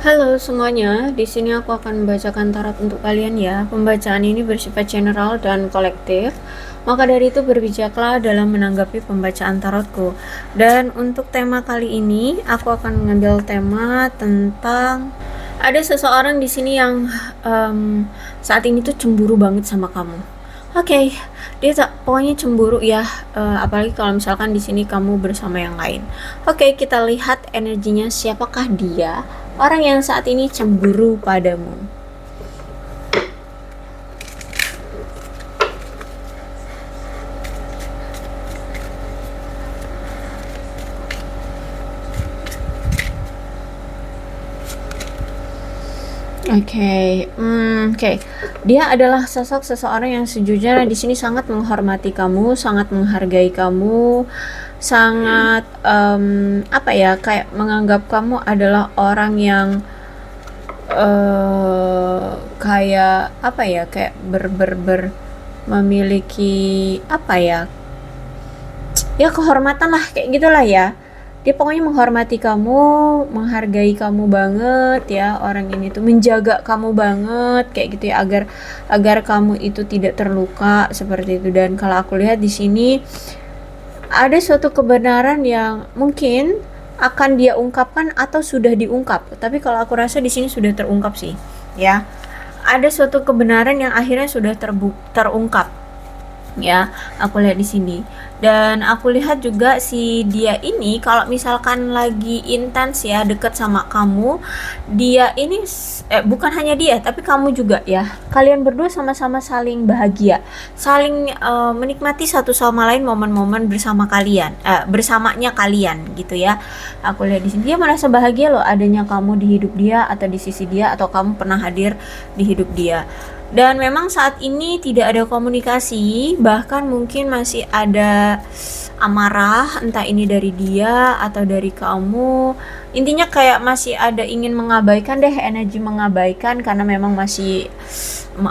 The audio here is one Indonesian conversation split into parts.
Halo semuanya, di sini aku akan membacakan tarot untuk kalian ya. Pembacaan ini bersifat general dan kolektif. Maka dari itu berbijaklah dalam menanggapi pembacaan tarotku. Dan untuk tema kali ini, aku akan mengambil tema tentang ada seseorang di sini yang saat ini tuh cemburu banget sama kamu. Oke, dia tak pokoknya cemburu ya, apalagi kalau misalkan di sini kamu bersama yang lain. Oke, kita lihat energinya siapakah dia, orang yang saat ini cemburu padamu. Oke. Dia adalah sosok seseorang yang sejujurnya di sini sangat menghormati kamu, sangat menghargai kamu, sangat kayak menganggap kamu adalah orang yang kayak memiliki kehormatan lah, kayak gitulah ya. Dia pokoknya menghormati kamu, menghargai kamu banget ya. Orang ini tuh menjaga kamu banget kayak gitu ya, agar kamu itu tidak terluka seperti itu. Dan kalau aku lihat di sini ada suatu kebenaran yang mungkin akan dia ungkapkan atau sudah diungkap. Tapi kalau aku rasa di sini sudah terungkap sih, ya. Ada suatu kebenaran yang akhirnya sudah terungkap. Ya, aku lihat di sini. Dan aku lihat juga si dia ini kalau misalkan lagi intens ya deket sama kamu, dia ini bukan hanya dia tapi kamu juga ya. Kalian berdua sama-sama saling bahagia, saling menikmati satu sama lain momen-momen bersamanya kalian gitu ya. Aku lihat di sini dia merasa bahagia loh adanya kamu di hidup dia atau di sisi dia, atau kamu pernah hadir di hidup dia. Dan memang saat ini tidak ada komunikasi, bahkan mungkin masih ada amarah, entah ini dari dia atau dari kamu. Intinya kayak masih ada ingin mengabaikan deh, energi mengabaikan karena memang masih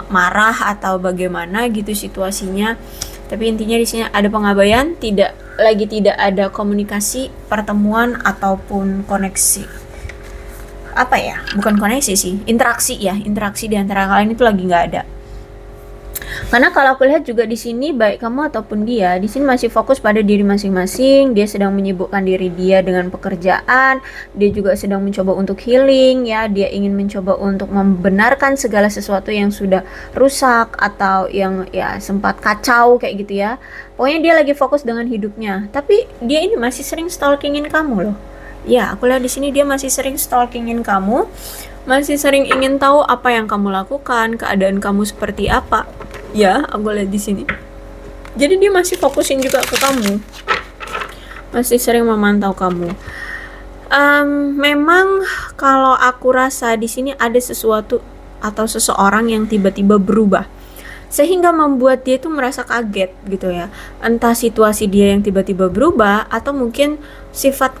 marah atau bagaimana gitu situasinya. Tapi intinya di sini ada pengabaian, tidak ada komunikasi, pertemuan ataupun koneksi. Bukan koneksi sih, interaksi di antara kalian itu lagi nggak ada. Karena kalau aku lihat juga di sini baik kamu ataupun dia di sini masih fokus pada diri masing-masing. Dia sedang menyibukkan diri dia dengan pekerjaan, dia juga sedang mencoba untuk healing ya. Dia ingin mencoba untuk membenarkan segala sesuatu yang sudah rusak atau yang ya sempat kacau kayak gitu ya. Pokoknya dia lagi fokus dengan hidupnya, tapi dia ini masih sering stalkingin kamu loh. Ya, aku lihat di sini dia masih sering stalkingin kamu, masih sering ingin tahu apa yang kamu lakukan, keadaan kamu seperti apa. Ya, aku lihat di sini. Jadi dia masih fokusin juga ke kamu, masih sering memantau kamu. Memang kalau aku rasa di sini ada sesuatu atau seseorang yang tiba-tiba berubah, sehingga membuat dia itu merasa kaget gitu ya. Entah situasi dia yang tiba-tiba berubah atau mungkin sifat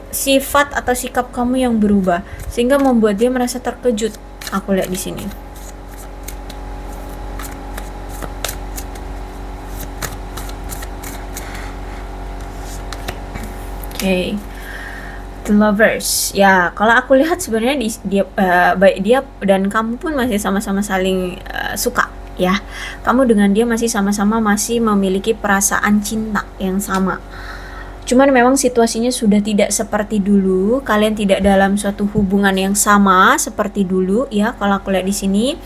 atau sikap kamu yang berubah sehingga membuat dia merasa terkejut. Aku lihat di sini. Oke. The Lovers. Ya, kalau aku lihat sebenarnya baik dia dan kamu pun masih sama-sama saling suka ya. Kamu dengan dia masih sama-sama masih memiliki perasaan cinta yang sama. Cuman memang situasinya sudah tidak seperti dulu. Kalian tidak dalam suatu hubungan yang sama seperti dulu ya kalau aku lihat di sini.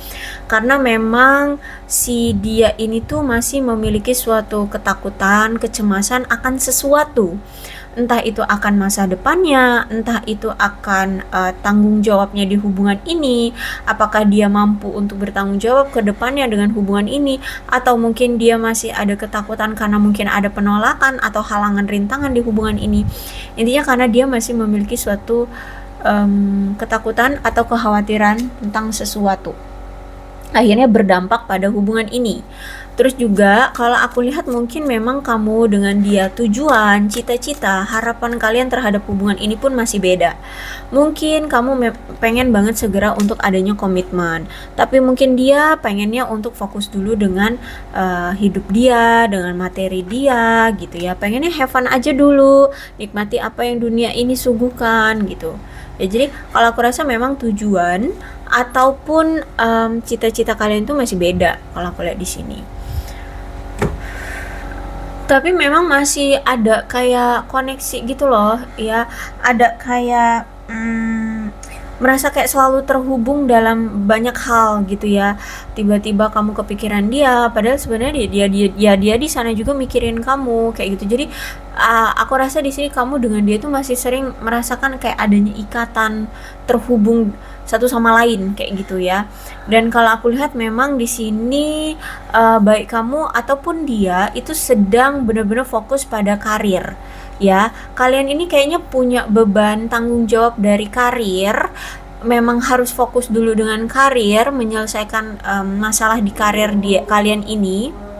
Karena memang si dia ini tuh masih memiliki suatu ketakutan, kecemasan akan sesuatu. Entah itu akan masa depannya, entah itu akan tanggung jawabnya di hubungan ini, apakah dia mampu untuk bertanggung jawab ke depannya dengan hubungan ini, atau mungkin dia masih ada ketakutan karena mungkin ada penolakan atau halangan rintangan di hubungan ini. Intinya karena dia masih memiliki suatu ketakutan atau kekhawatiran tentang sesuatu, akhirnya berdampak pada hubungan ini. Terus juga kalau aku lihat mungkin memang kamu dengan dia tujuan, cita-cita, harapan kalian terhadap hubungan ini pun masih beda. Mungkin kamu pengen banget segera untuk adanya komitmen, tapi mungkin dia pengennya untuk fokus dulu dengan hidup dia, dengan materi dia gitu ya. Pengennya have fun aja dulu, nikmati apa yang dunia ini suguhkan gitu. ya. Jadi kalau aku rasa memang tujuan ataupun cita-cita kalian tuh masih beda kalau aku lihat di sini. Tapi memang masih ada kayak koneksi gitu loh ya, ada kayak merasa kayak selalu terhubung dalam banyak hal gitu ya. Tiba-tiba kamu kepikiran dia, padahal sebenarnya dia di sana juga mikirin kamu kayak gitu. Jadi aku rasa di sini kamu dengan dia tuh masih sering merasakan kayak adanya ikatan, terhubung satu sama lain kayak gitu ya. Dan kalau aku lihat memang di sini baik kamu ataupun dia itu sedang benar-benar fokus pada karir ya. Kalian ini kayaknya punya beban tanggung jawab dari karir, memang harus fokus dulu dengan karir, menyelesaikan masalah di karir kalian ini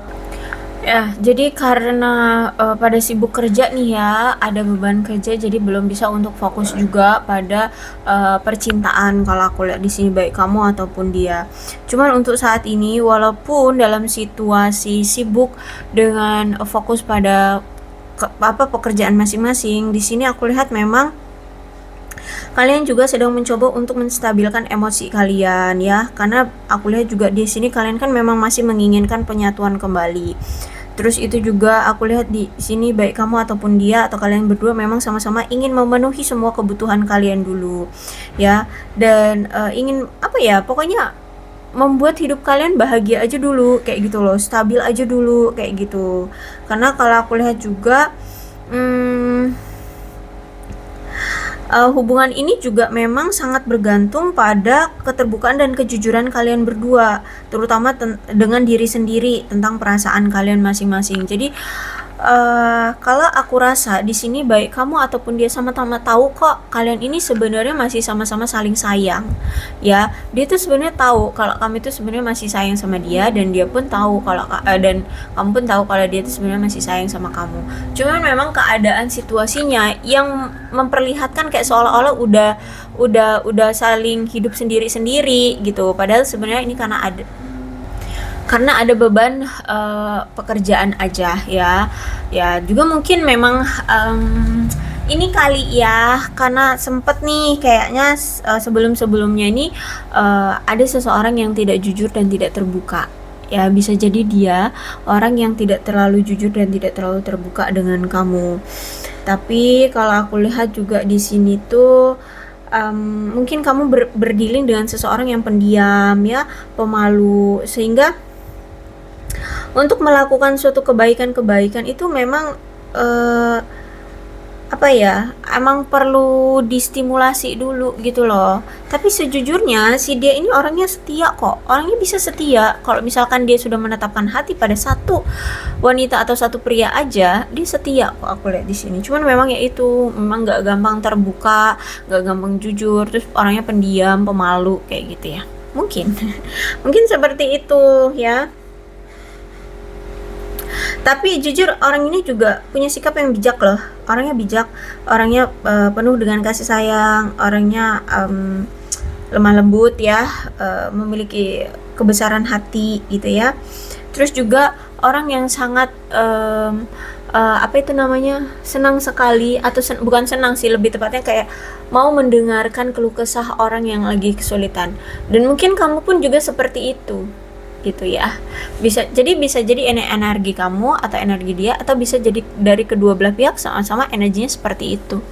ya. Jadi karena pada sibuk kerja nih ya, ada beban kerja, jadi belum bisa untuk fokus juga pada percintaan kalau aku lihat di sini, baik kamu ataupun dia. Cuman untuk saat ini walaupun dalam situasi sibuk dengan fokus pada pekerjaan masing-masing, di sini aku lihat memang kalian juga sedang mencoba untuk menstabilkan emosi kalian ya, karena aku lihat juga di sini kalian kan memang masih menginginkan penyatuan kembali. Terus itu juga aku lihat di sini baik kamu ataupun dia atau kalian berdua memang sama-sama ingin memenuhi semua kebutuhan kalian dulu ya, dan ingin apa ya, pokoknya membuat hidup kalian bahagia aja dulu kayak gitu loh, stabil aja dulu kayak gitu. Karena kalau aku lihat juga hubungan ini juga memang sangat bergantung pada keterbukaan dan kejujuran kalian berdua, terutama dengan diri sendiri tentang perasaan kalian masing-masing. Jadi kalau aku rasa di sini baik kamu ataupun dia sama-sama tahu kok kalian ini sebenarnya masih sama-sama saling sayang ya. Dia tuh sebenarnya tahu kalau kamu itu sebenarnya masih sayang sama dia, dan dia pun tahu kalau dan kamu pun tahu kalau dia itu sebenarnya masih sayang sama kamu. Cuman memang keadaan situasinya yang memperlihatkan kayak seolah-olah udah saling hidup sendiri-sendiri gitu. Padahal sebenarnya ini karena ada beban pekerjaan aja ya. Ya juga mungkin memang ini kali ya, karena sempet nih kayaknya sebelum-sebelumnya ini ada seseorang yang tidak jujur dan tidak terbuka ya. Bisa jadi dia orang yang tidak terlalu jujur dan tidak terlalu terbuka dengan kamu. Tapi kalau aku lihat juga di sini tuh mungkin kamu berdealing dengan seseorang yang pendiam ya, pemalu, sehingga untuk melakukan suatu kebaikan-kebaikan itu memang apa ya, emang perlu distimulasi dulu gitu loh. Tapi sejujurnya si dia ini orangnya setia kok, orangnya bisa setia. Kalau misalkan dia sudah menetapkan hati pada satu wanita atau satu pria aja, dia setia kok aku lihat di sini. Cuman memang ya itu, memang nggak gampang terbuka, nggak gampang jujur, terus orangnya pendiam, pemalu kayak gitu ya. Mungkin mungkin seperti itu ya. Tapi jujur orang ini juga punya sikap yang bijak loh. Orangnya bijak, orangnya penuh dengan kasih sayang, orangnya lemah lembut ya, memiliki kebesaran hati gitu ya. Terus juga orang yang sangat apa itu namanya, senang sekali, atau bukan senang sih, lebih tepatnya kayak mau mendengarkan keluh kesah orang yang lagi kesulitan. Dan mungkin kamu pun juga seperti itu gitu ya. Bisa jadi energi kamu atau energi dia, atau bisa jadi dari kedua belah pihak sama-sama energinya seperti itu,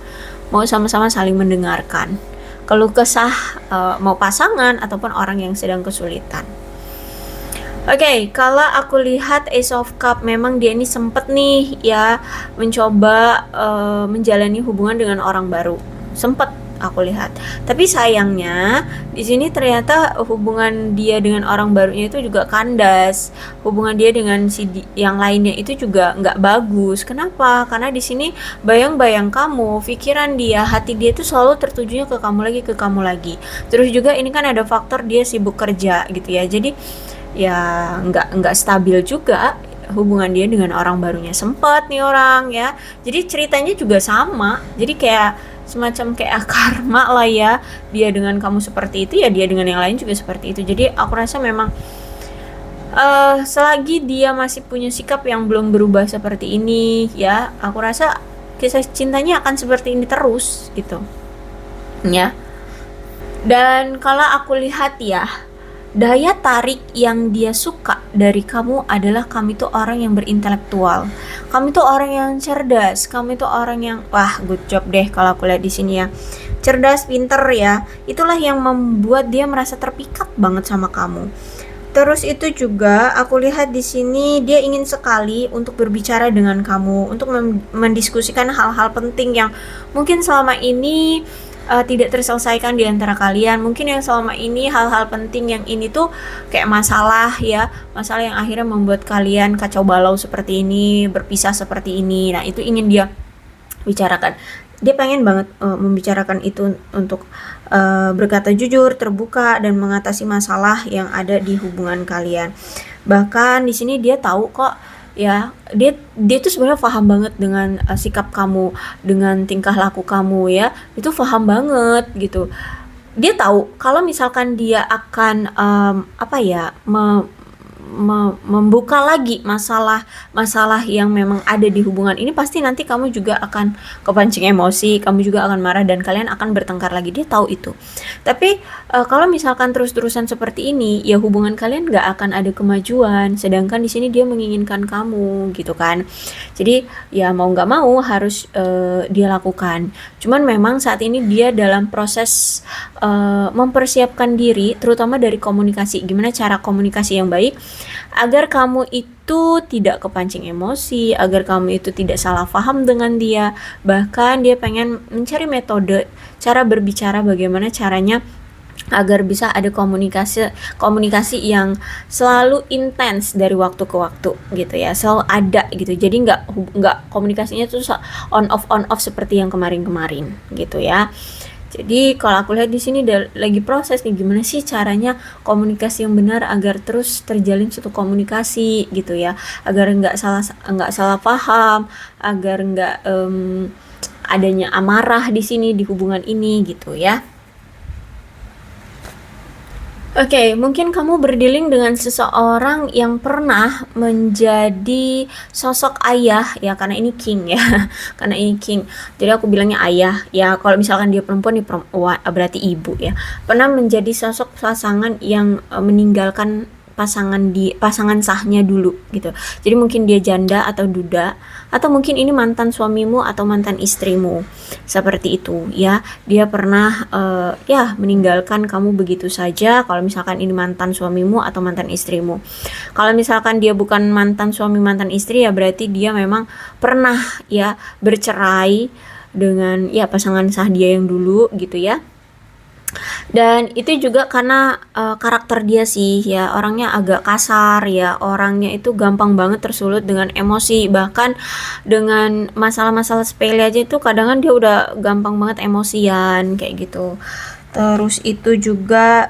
mau sama-sama saling mendengarkan keluh kesah mau pasangan ataupun orang yang sedang kesulitan. Oke, kalau aku lihat Ace of Cup, memang dia ini sempet nih ya mencoba menjalani hubungan dengan orang baru, sempet aku lihat. Tapi sayangnya di sini ternyata hubungan dia dengan orang barunya itu juga kandas. Hubungan dia dengan yang lainnya itu juga nggak bagus. Kenapa? Karena di sini bayang-bayang kamu, pikiran dia, hati dia itu selalu tertujunya ke kamu lagi. Terus juga ini kan ada faktor dia sibuk kerja gitu ya. Jadi ya nggak stabil juga hubungan dia dengan orang barunya. Sempat nih orang ya. Jadi ceritanya juga sama. Jadi kayak semacam kayak karma lah ya, dia dengan kamu seperti itu ya dia dengan yang lain juga seperti itu. Jadi aku rasa memang selagi dia masih punya sikap yang belum berubah seperti ini ya, aku rasa kisah cintanya akan seperti ini terus gitu. ya. Dan kalau aku lihat ya, daya tarik yang dia suka dari kamu adalah kamu itu orang yang berintelektual. Kamu itu orang yang cerdas, kamu itu orang yang wah, good job deh kalau aku lihat di sini ya. Cerdas, pinter ya. Itulah yang membuat dia merasa terpikat banget sama kamu. Terus itu juga aku lihat di sini dia ingin sekali untuk berbicara dengan kamu, untuk mendiskusikan hal-hal penting yang mungkin selama ini tidak terselesaikan di antara kalian. Mungkin yang selama ini hal-hal penting yang ini tuh kayak masalah ya, masalah yang akhirnya membuat kalian kacau balau seperti ini, berpisah seperti ini. Nah, itu ingin dia bicarakan. Dia pengen banget membicarakan itu untuk berkata jujur, terbuka, dan mengatasi masalah yang ada di hubungan kalian. Bahkan di sini dia tahu kok ya, dia tuh sebenarnya paham banget dengan sikap kamu, dengan tingkah laku kamu ya. Itu paham banget gitu. Dia tahu kalau misalkan dia akan apa ya, membuka lagi masalah yang memang ada di hubungan ini, pasti nanti kamu juga akan kepancing emosi, kamu juga akan marah, dan kalian akan bertengkar lagi. Dia tahu itu. Tapi kalau misalkan terus-terusan seperti ini, ya hubungan kalian nggak akan ada kemajuan. Sedangkan di sini dia menginginkan kamu, gitu kan. Jadi ya mau nggak mau harus dia lakukan. Cuman memang saat ini dia dalam proses mempersiapkan diri, terutama dari komunikasi. Gimana cara komunikasi yang baik agar kamu itu tidak kepancing emosi, agar kamu itu tidak salah paham dengan dia. Bahkan dia pengen mencari metode cara berbicara, bagaimana caranya agar bisa ada komunikasi yang selalu intens dari waktu ke waktu gitu ya, selalu ada gitu. Jadi nggak komunikasinya tuh on off seperti yang kemarin gitu ya. Jadi kalau aku lihat di sini lagi proses nih, gimana sih caranya komunikasi yang benar agar terus terjalin suatu komunikasi gitu ya, agar nggak salah paham, agar nggak adanya amarah di sini di hubungan ini gitu ya. Oke, mungkin kamu berdealing dengan seseorang yang pernah menjadi sosok ayah ya, karena ini king ya. Karena ini king. Jadi aku bilangnya ayah. Ya, kalau misalkan dia perempuan, berarti ibu ya. Pernah menjadi sosok pasangan yang meninggalkan pasangan sahnya dulu gitu. Jadi mungkin dia janda atau duda, atau mungkin ini mantan suamimu atau mantan istrimu. Seperti itu ya. Dia pernah ya meninggalkan kamu begitu saja. Kalau misalkan ini mantan suamimu atau mantan istrimu. Kalau misalkan dia bukan mantan suami mantan istri, ya berarti dia memang pernah ya bercerai dengan ya pasangan sah dia yang dulu gitu ya. Dan itu juga karena karakter dia sih ya, orangnya agak kasar ya, orangnya itu gampang banget tersulut dengan emosi. Bahkan dengan masalah-masalah sepele aja itu kadang dia udah gampang banget emosian kayak gitu. Terus itu juga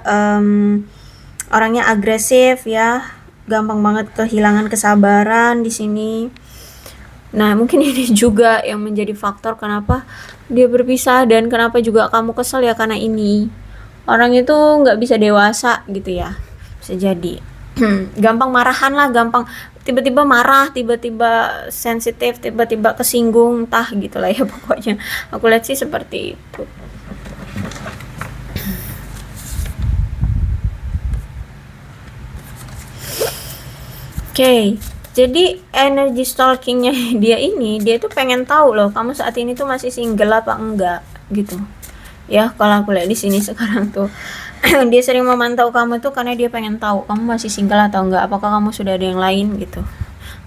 orangnya agresif ya, gampang banget kehilangan kesabaran di sini. Nah, mungkin ini juga yang menjadi faktor kenapa dia berpisah, dan kenapa juga kamu kesel ya karena ini. Orang itu nggak bisa dewasa gitu ya. Bisa jadi. Gampang marahan lah, gampang tiba-tiba marah, tiba-tiba sensitif, tiba-tiba kesinggung, entah gitulah ya pokoknya. Aku lihat sih seperti itu. Oke. Jadi energi stalkingnya dia tuh pengen tahu loh kamu saat ini tuh masih single apa enggak gitu ya. Kalau aku lihat di sini sekarang tuh dia sering memantau kamu tuh karena dia pengen tahu kamu masih single atau enggak, apakah kamu sudah ada yang lain gitu.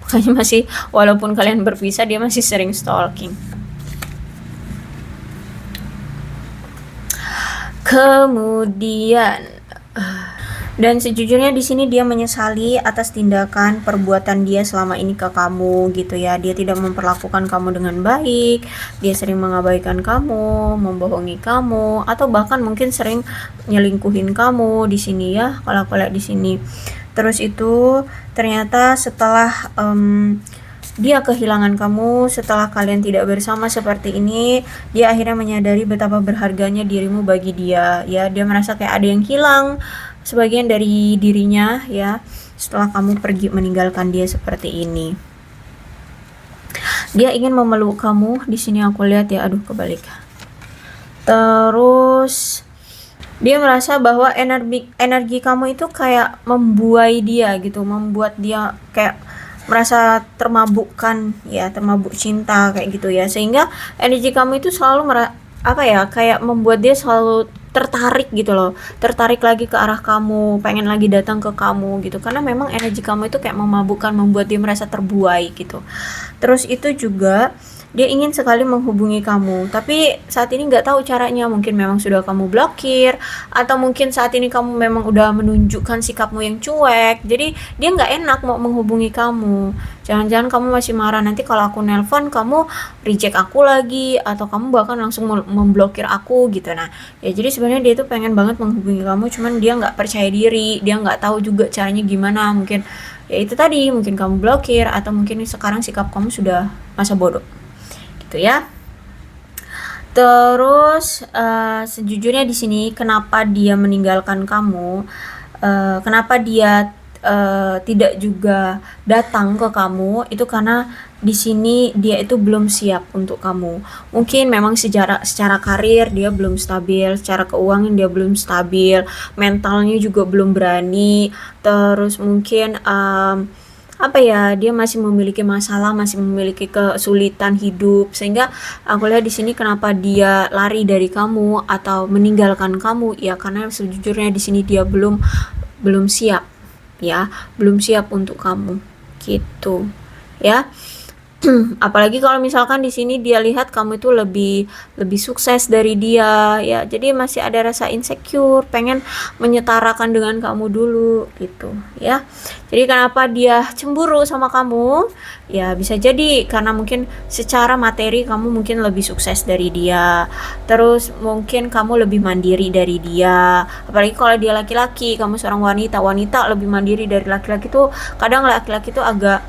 Makanya masih, walaupun kalian berpisah, dia masih sering stalking. Kemudian dan sejujurnya di sini dia menyesali atas tindakan perbuatan dia selama ini ke kamu gitu ya. Dia tidak memperlakukan kamu dengan baik, dia sering mengabaikan kamu, membohongi kamu, atau bahkan mungkin sering nyelingkuhin kamu di sini ya. Kalau aku lihat di sini. Terus itu ternyata setelah dia kehilangan kamu, setelah kalian tidak bersama seperti ini, dia akhirnya menyadari betapa berharganya dirimu bagi dia ya. Dia merasa kayak ada yang hilang sebagian dari dirinya ya setelah kamu pergi meninggalkan dia seperti ini. Dia ingin memeluk kamu di sini, aku lihat ya. Aduh, kebalik. Terus dia merasa bahwa energi kamu itu kayak membuai dia gitu, membuat dia kayak merasa termabukkan ya, termabuk cinta kayak gitu ya, sehingga energi kamu itu selalu apa ya, kayak membuat dia selalu tertarik gitu loh, tertarik lagi ke arah kamu, pengen lagi datang ke kamu gitu, karena memang energi kamu itu kayak memabukkan, membuat dia merasa terbuai gitu. Terus itu juga dia ingin sekali menghubungi kamu, tapi saat ini nggak tahu caranya. Mungkin memang sudah kamu blokir, atau mungkin saat ini kamu memang udah menunjukkan sikapmu yang cuek. Jadi dia nggak enak mau menghubungi kamu. Jangan-jangan kamu masih marah, nanti kalau aku nelpon kamu reject aku lagi, atau kamu bahkan langsung memblokir aku gitu. Nah, ya jadi sebenarnya dia tuh pengen banget menghubungi kamu, cuman dia nggak percaya diri, dia nggak tahu juga caranya gimana. Mungkin ya itu tadi, mungkin kamu blokir, atau mungkin sekarang sikap kamu sudah masa bodoh gitu ya. Terus sejujurnya di sini kenapa dia meninggalkan kamu, kenapa dia tidak juga datang ke kamu, itu karena di sini dia itu belum siap untuk kamu. Mungkin memang secara karir dia belum stabil, secara keuangan dia belum stabil, mentalnya juga belum berani. Terus mungkin apa ya, dia masih memiliki masalah, masih memiliki kesulitan hidup, sehingga aku lihat di sini kenapa dia lari dari kamu atau meninggalkan kamu ya, karena sejujurnya di sini dia belum belum siap ya, belum siap untuk kamu gitu ya. Apalagi kalau misalkan di sini dia lihat kamu itu lebih lebih sukses dari dia ya, jadi masih ada rasa insecure, pengen menyetarakan dengan kamu dulu gitu ya. Jadi kenapa dia cemburu sama kamu ya, bisa jadi karena mungkin secara materi kamu mungkin lebih sukses dari dia, terus mungkin kamu lebih mandiri dari dia. Apalagi kalau dia laki-laki, kamu seorang wanita, wanita lebih mandiri dari laki-laki tuh, kadang laki-laki tuh agak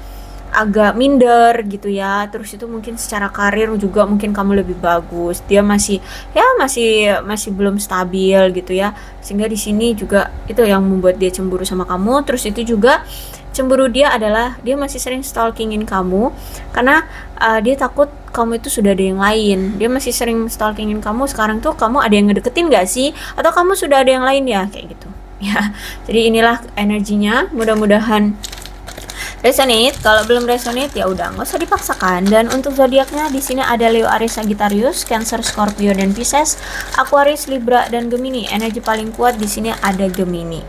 agak minder gitu ya. Terus itu mungkin secara karir juga mungkin kamu lebih bagus, dia masih ya masih belum stabil gitu ya, sehingga di sini juga itu yang membuat dia cemburu sama kamu. Terus itu juga cemburu dia adalah dia masih sering stalkingin kamu, karena dia takut kamu itu sudah ada yang lain. Dia masih sering stalkingin kamu, sekarang tuh kamu ada yang ngedeketin gak sih, atau kamu sudah ada yang lain ya, kayak gitu ya. Jadi inilah energinya, mudah-mudahan resonate. Kalau belum resonate ya udah nggak usah dipaksakan. Dan untuk zodiaknya di sini ada Leo, Aries, Sagittarius, Cancer, Scorpio dan Pisces, Aquarius, Libra dan Gemini. Energi paling kuat di sini ada Gemini.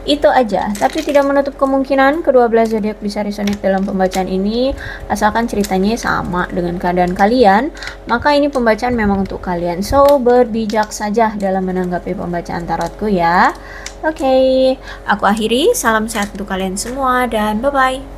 Itu aja, tapi tidak menutup kemungkinan kedua belas zodiak bisa resonate dalam pembacaan ini, asalkan ceritanya sama dengan keadaan kalian, maka ini pembacaan memang untuk kalian. So, berbijak saja dalam menanggapi pembacaan tarotku ya. Oke, aku akhiri. Salam sehat untuk kalian semua dan bye-bye.